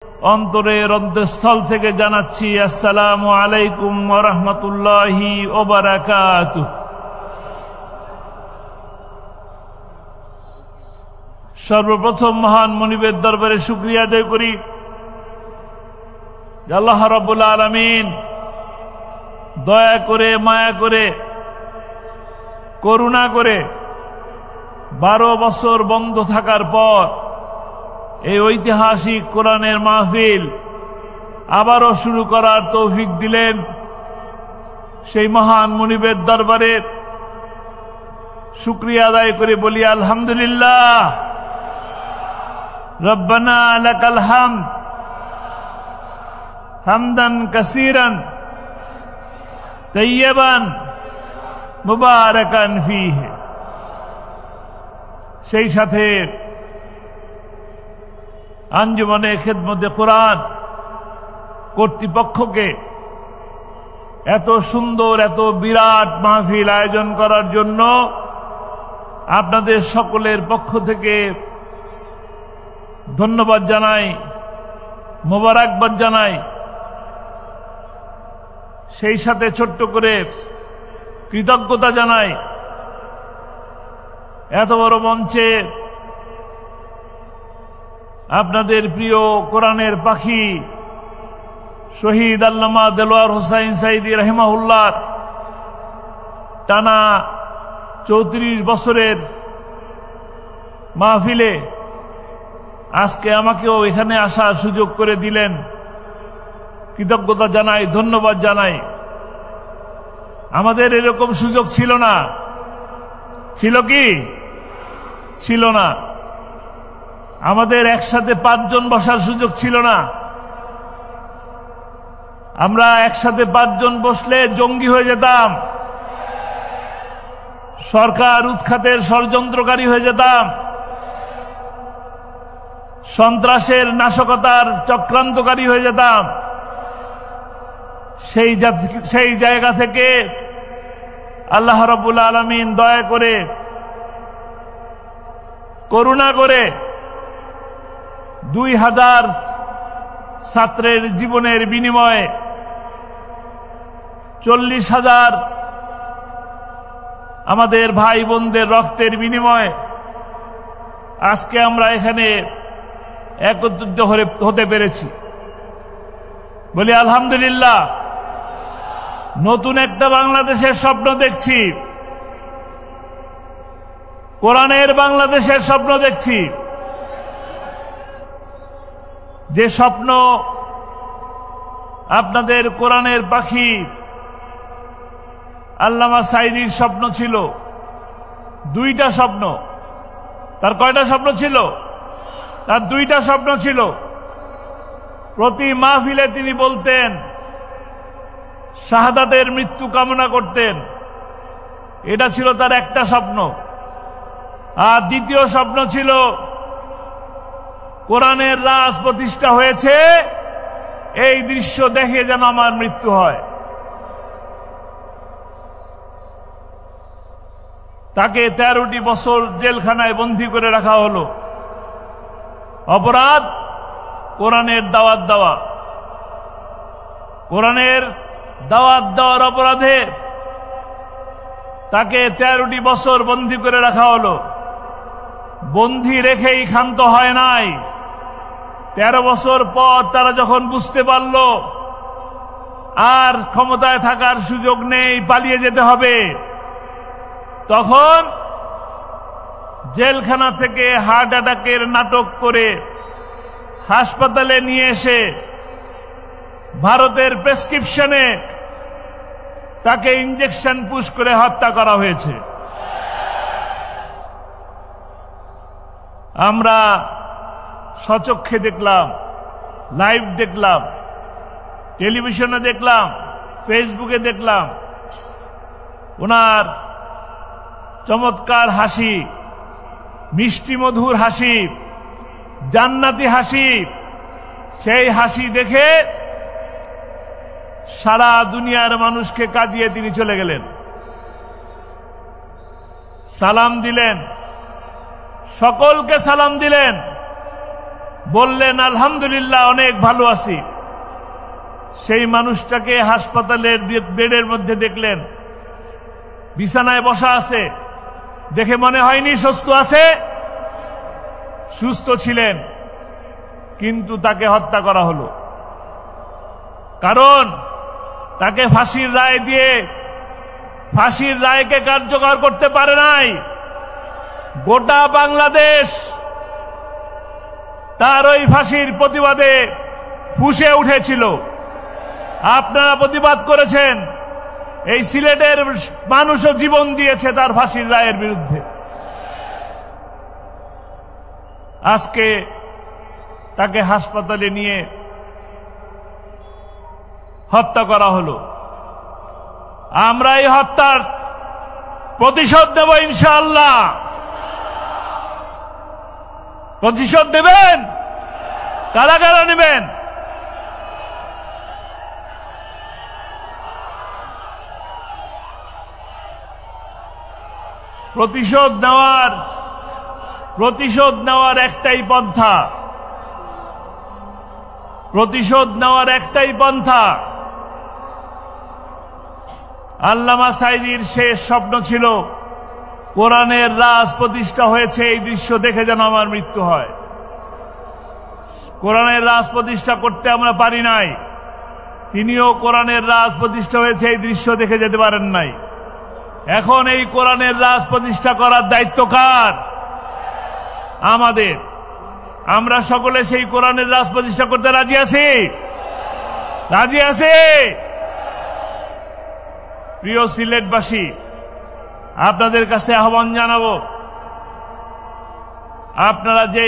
অন্তরের অন্তঃস্থল থেকে জানাচ্ছি আসসালামু আলাইকুম ওয়া রাহমাতুল্লাহি ওয়া বারাকাতুহু। সর্বপ্রথম মহান মুনিবের দরবারে শুকরিয়া আদায় করি যে আল্লাহ রাব্বুল আলামিন দয়া করে, মায়া করে, করুণা করে 12 বছর বন্ধ থাকার পর এই ঐতিহাসিক কোরআনের মাহফিল আবারও শুরু করার তৌফিক দিলেন। সেই মহান মুনিবের দরবারে শুকরিয়া আদায় করে বলি আলহামদুলিল্লাহ। রব্বানা লাকাল হামদ হামদান কাসীরান তাইয়্যিবান মুবারাকান ফীহি। সেই সাথে আঞ্জুমানে খেদমতে কোরআন কর্তৃপক্ষকে এত সুন্দর, এত বিরাট মাহফিল আয়োজন করার জন্য আপনাদের সকলের পক্ষ থেকে ধন্যবাদ জানাই, মোবারকবাদ জানাই। সেই সাথে ছোট্ট করে কৃতজ্ঞতা জানাই এত বড় মঞ্চে আপনাদের প্রিয় কোরআনের পাখি শহীদ আল্লামা দেলোয়ার হোসাইন সাঈদী রাহিমাহুল্লাহ টানা 34 বছরের মাহফিলে আজকে আমাকেও এখানে আসার সুযোগ করে দিলেন। কৃতজ্ঞতা জানাই, ধন্যবাদ জানাই। আমাদের এরকম সুযোগ ছিল না। ছিল কি? ছিল না। আমাদের একসাথে 5 জন বসার সুযোগ ছিল না। আমরা একসাথে 5 জন বসলে জঙ্গি হয়ে যেতাম, সরকার উৎখাতের ষড়যন্ত্রকারী হয়ে যেতাম, সন্ত্রাসের নাশকতার চক্রান্তকারী হয়ে যেতাম। সেই জায়গা থেকে আল্লাহ রাব্বুল আলামিন দয়া করে, করুণা করে 2000 ছাত্রের জীবনের বিনিময়ে 40,000 আমাদের ভাই বোনদের রক্তের বিনিময়ে আজকে আমরা এখানে একত্রিত হতে পেরেছি। বলি আলহামদুলিল্লাহ। নতুন একটা বাংলাদেশের স্বপ্ন দেখছি, কোরআনের বাংলাদেশের স্বপ্ন দেখছি। যে স্বপ্ন আপনাদের কোরআনের পাখি আল্লামা সাঈদীর স্বপ্ন ছিল, 2টা স্বপ্ন। তার কয়টা স্বপ্ন ছিল? তার 2টা স্বপ্ন ছিল। প্রতি মাহফিলে তিনি বলতেন, শাহাদাতের মৃত্যু কামনা করতেন। এটা ছিল তার একটা স্বপ্ন। আর দ্বিতীয় স্বপ্ন ছিল কোরআনের রাজ প্রতিষ্ঠা হয়েছে, এই দৃশ্য দেখে যেন আমার মৃত্যু হয়। তাকে 13টি বছর জেলখানায় বন্দী করে রাখা হলো। অপরাধ কোরআনের দাওয়াত দেওয়া। কোরআনের দাওয়াত দেওয়ার অপরাধে তাকে 13টি বছর বন্দী করে রাখা হলো। বন্দী রেখেই ক্ষান্ত হয় নাই। 13 বছর পর তারা যখন বুঝতে পারল আর ক্ষমতায় থাকার সুযোগ নেই, পালিয়ে যেতে হবে, তখন জেলখানা থেকে হার্ট অ্যাটাকের নাটক করে হাসপাতালে নিয়ে এসে ভারতের প্রেসক্রিপশনে তাকে ইনজেকশন পুশ করে হত্যা করা হয়েছে। আমরা স্বচক্ষে দেখলাম, লাইভ দেখলাম, টেলিভিশনে দেখলাম, ফেসবুকে দেখলাম। ওনার চমৎকার হাসি, মিষ্টি মধুর হাসি, জান্নাতি হাসি, সেই হাসি দেখে সারা দুনিয়ার মানুষকে কাঁদিয়ে তিনি চলে গেলেন। সালাম দিলেন, সকলকে সালাম দিলেন। বললেন আলহামদুলিল্লাহ অনেক ভালো আছি। সেই মানুষটাকে হাসপাতালের বেডের মধ্যে দেখলেন, বিছানায় বসা আছে, দেখে মনে হয়নি সুস্থ আছে। সুস্থ ছিলেন, কিন্তু তাকে হত্যা করা হলো। কারণ তাকে ফাঁসির রায় দিয়ে ফাঁসির রায়কে কার্যকর করতে পারে নাই। গোটা বাংলাদেশ তার ওই ফাঁসির প্রতিবাদে ফুঁসে উঠেছিল। আপনারা প্রতিবাদ করেছেন, এই সিলেটের মানুষও জীবন দিয়েছে তার ফাঁসির রায়ের বিরুদ্ধে। আজকে তাকে হাসপাতালে নিয়ে হত্যা করা হলো। আমরা এই হত্যার প্রতিশোধ নেব ইনশাআল্লাহ। প্রতিশোধ নেবেন? কারা কারা নেবেন? প্রতিশোধ নেওয়ার একটাই পন্থা, আল্লামা সাঈদীর শেষ স্বপ্ন ছিল কোরআনের রাজ প্রতিষ্ঠা হয়েছে, এই দৃশ্য দেখে যেন আমার মৃত্যু হয়। কোরআনের রাজ প্রতিষ্ঠা করতে আমরা পারি নাই, তিনিও কোরআনের রাজ প্রতিষ্ঠা হয়েছে এই দৃশ্য দেখে যেতে পারেন নাই। এখন এই কোরআনের রাজ প্রতিষ্ঠা করার দায়িত্ব কার? আমাদের। আমরা সকলে সেই কোরআনের রাজ প্রতিষ্ঠা করতে রাজি আছি? রাজি আছি? প্রিয় সিলেটবাসী, আপনাদের কাছে আহ্বান জানাবো, আপনারা যে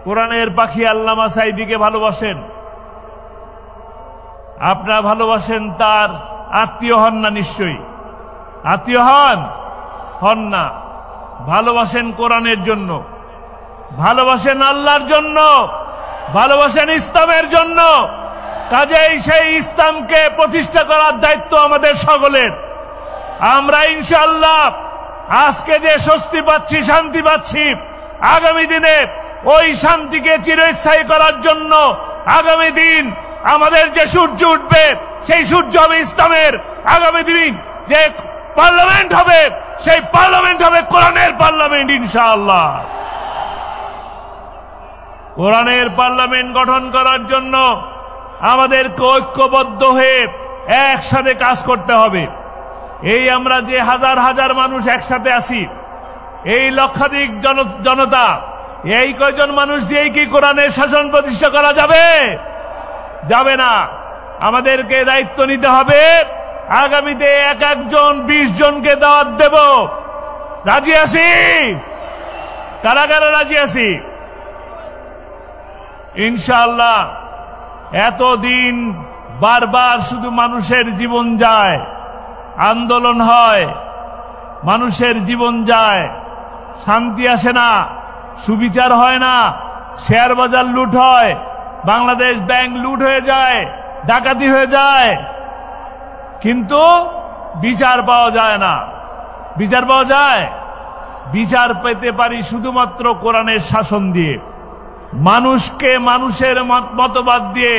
কোরআনের পাখি আল্লামা সাঈদীকে ভালোবাসেন, আপনারা ভালোবাসেন, তার আত্মীয় হন না? নিশ্চয়ই আত্মীয় হন না। ভালোবাসেন কোরআনের জন্য, ভালোবাসেন আল্লাহর জন্য, ভালোবাসেন ইসলামের জন্য। কাজেই সেই ইসলামকে প্রতিষ্ঠা করার দায়িত্ব আমাদের সকলের। আমরা ইনশাআল্লাহ আজকে যে স্বস্তি পাচ্ছি, শান্তি পাচ্ছি, আগামী দিনে ওই শান্তিকে চিরস্থায়ী করার জন্য আগামী দিন আমাদের যে সূর্য উঠবে, সেই সূর্য হবে ইসলামের। আগামী দিন যে পার্লামেন্ট হবে, সেই পার্লামেন্ট হবে কোরআনের পার্লামেন্ট ইনশাআল্লাহ। কোরআনের পার্লামেন্ট গঠন করার জন্য আমাদেরকে ঐক্যবদ্ধ হয়ে একসাথে কাজ করতে হবে। এই আমরা যে হাজার হাজার মানুষ একসাথে আছি, এই লক্ষাধিক জনতা, এই কয়জন মানুষ দিয়েই কি কোরআনের শাসন প্রতিষ্ঠা করা যাবে? যাবে না। আমাদেরকে দায়িত্ব নিতে হবে, আগামীতে এক একজন 20 জনকে দাওয়াত দেব। রাজি আছি? কারা কারা রাজি আছি? ইনশাআল্লাহ। এতদিন বারবার শুধু মানুষের জীবন যায়, আন্দোলন হয়, মানুষের জীবন যায়, শান্তি আসে না, সুবিচার হয় না, শেয়ার বাজার লুট হয়, বাংলাদেশ ব্যাংক লুট হয়ে যায়, ডাকাতি হয়ে যায়, কিন্তু বিচার পাওয়া যায় না। বিচার পাওয়া যায়? বিচার পেতে পারি শুধুমাত্র কোরআনের শাসন দিয়ে। মানুষকে মানুষের মতবাদ দিয়ে,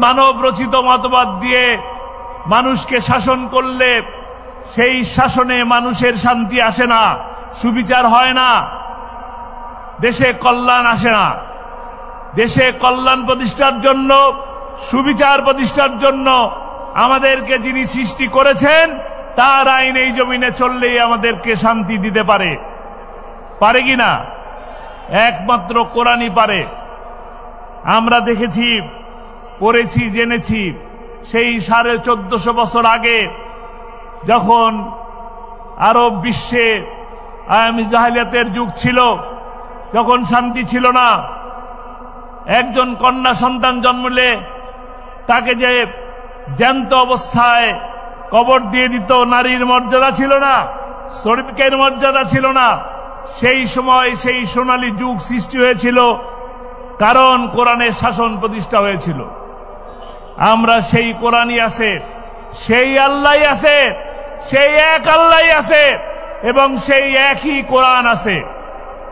মানব রচিত মতবাদ দিয়ে মানুষকে শাসন করলে সেই শাসনে মানুষের শান্তি আসে না, সুবিচার হয় না, দেশে কল্যাণ আসে না। দেশে কল্যাণ প্রতিষ্ঠার জন্য, সুবিচার প্রতিষ্ঠার জন্য আমাদেরকে যিনি সৃষ্টি করেছেন, তার আইন এই জমিনে চললেই আমাদেরকে শান্তি দিতে পারে। পারে কিনা? একমাত্র কোরআনই পারে। আমরা দেখেছি, পড়েছি, জেনেছি, সেই 1450 বছর আগে যখন আরব বিশ্বে আয়ামি জাহেলিয়াতের যুগ ছিল, যখন শান্তি ছিল না, একজন কন্যা সন্তান জন্মলে তাকে যে জ্যান্ত অবস্থায় কবর দিয়ে দিত, নারীর মর্যাদা ছিল না, শ্রমিকের মর্যাদা ছিল না। সেই সময় সেই সোনালী যুগ সৃষ্টি হয়েছিল, কারণ কোরআনের শাসন প্রতিষ্ঠা হয়েছিল। আমরা সেই কোরআনই আছে, সেই আল্লাহ আছে, সেই এক আল্লাহ আছে, এবং সেই একই কোরআন আছে।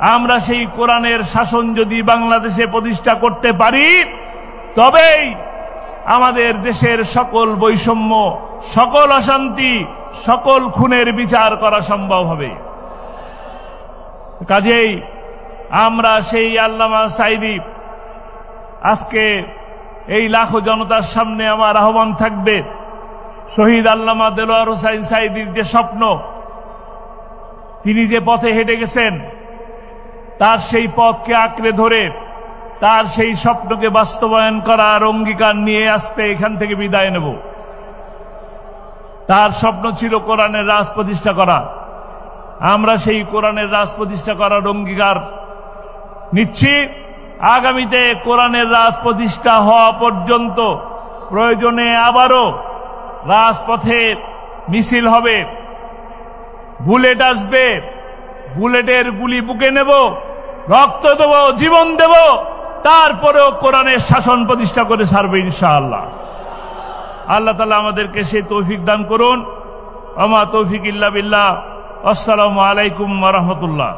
আমরা সেই কোরআনের শাসন যদি বাংলাদেশে প্রতিষ্ঠা করতে পারি, তবেই আমাদের দেশের সকল বৈষম্য, সকল অশান্তি, সকল খুনের বিচার করা সম্ভব হবে। কাজেই আমরা সেই আল্লামা সাঈদী, আজকে এই লাখো জনতার সামনে আমার আহ্বান থাকবে, শহীদ আল্লামা দেলোয়ার হোসাইন সাঈদীর যে স্বপ্ন, তিনি যে পথে হেঁটে গেছেন, তার সেই পথকে আঁকড়ে ধরে তার সেই স্বপ্নকে বাস্তবায়ন করার অঙ্গীকার নিয়ে আসতে এখান থেকে বিদায় নেব। তার স্বপ্ন ছিল কোরআনের রাজ প্রতিষ্ঠা করা। আমরা সেই কোরআনের রাজ প্রতিষ্ঠা করার অঙ্গীকার নিচ্ছি। আগামীতে কোরআনের রাজ প্রতিষ্ঠা হওয়া পর্যন্ত প্রয়োজনে আবারও রাজপথে মিছিল হবে, বুলেট আসবে, বুলেটের গুলি বুকে নেব, রক্ত দেব, জীবন দেব, তারপরেও কোরআনের শাসন প্রতিষ্ঠা করে ছাড়বে ইনশাআল্লাহ। আল্লাহ তাআলা আমাদেরকে সেই তৌফিক দান করুন। ওয়া মা তৌফিক ইল্লা বিল্লাহ। আসসালামু আলাইকুম ওয়া রাহমাতুল্লাহ।